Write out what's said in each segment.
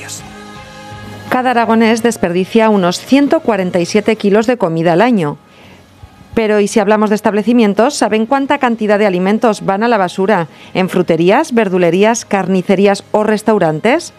desperdicios. Cada aragonés desperdicia unos 147 kilos de comida al año. Pero ¿y si hablamos de establecimientos? ¿Saben cuánta cantidad de alimentos van a la basura en fruterías, verdulerías, carnicerías o restaurantes?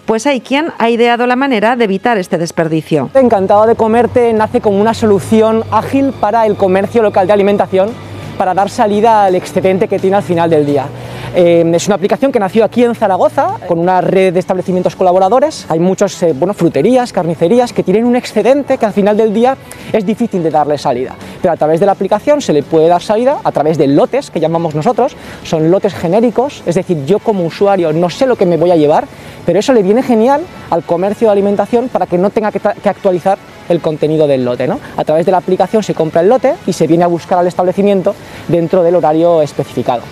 Pues hay quien ha ideado la manera de evitar este desperdicio. Encantado de Comerte nace como una solución ágil para el comercio local de alimentación para dar salida al excedente que tiene al final del día. Es una aplicación que nació aquí en Zaragoza con una red de establecimientos colaboradores. Hay muchos fruterías, carnicerías que tienen un excedente que al final del día es difícil de darle salida. Pero a través de la aplicación se le puede dar salida a través de lotes que llamamos nosotros. Son lotes genéricos, es decir, yo como usuario no sé lo que me voy a llevar, pero eso le viene genial al comercio de alimentación para que no tenga que actualizar el contenido del lote, ¿no? A través de la aplicación se compra el lote y se viene a buscar al establecimiento dentro del horario especificado.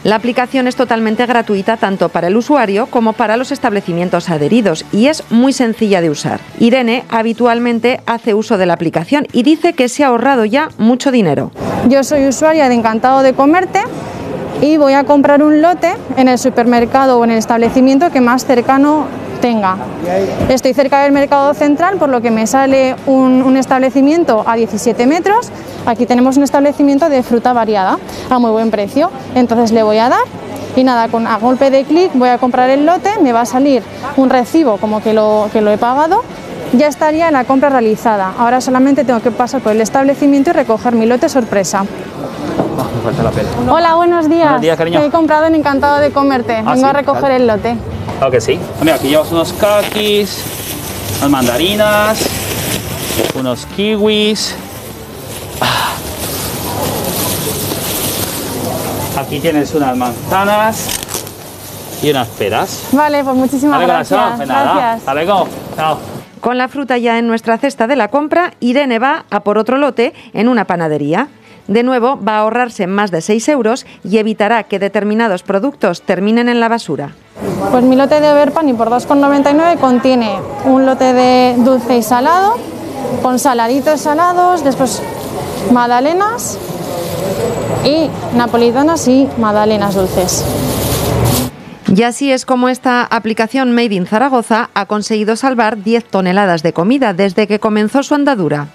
La aplicación es totalmente gratuita tanto para el usuario como para los establecimientos adheridos y es muy sencilla de usar. Irene habitualmente hace uso de la aplicación y dice que se ha ahorrado ya mucho dinero. Yo soy usuaria de Encantado de Comerte y voy a comprar un lote en el supermercado o en el establecimiento que más cercano tenga. Estoy cerca del mercado central, por lo que me sale un establecimiento a 17 metros. Aquí tenemos un establecimiento de fruta variada a muy buen precio, entonces le voy a dar y nada, a golpe de clic voy a comprar el lote, me va a salir un recibo como que lo he pagado, ya estaría la compra realizada. Ahora solamente tengo que pasar por el establecimiento y recoger mi lote sorpresa. Me falta la pela. Hola, buenos días. Buenos días, cariño. He comprado en Encantado de Comerte. Vengo a recoger el lote. Claro que sí. Mira, aquí llevas unos kakis, unas mandarinas, unos kiwis. Aquí tienes unas manzanas y unas peras. Vale, pues muchísimas gracias. Gracias. Hasta luego. Chao. Con la fruta ya en nuestra cesta de la compra, Irene va a por otro lote en una panadería. De nuevo, va a ahorrarse más de 6 euros y evitará que determinados productos terminen en la basura. Pues mi lote de Overpani por 2,99 contiene un lote de dulce y salado, con saladitos salados, después magdalenas y napolitanas y magdalenas dulces. Y así es como esta aplicación Made in Zaragoza ha conseguido salvar 10 toneladas de comida desde que comenzó su andadura.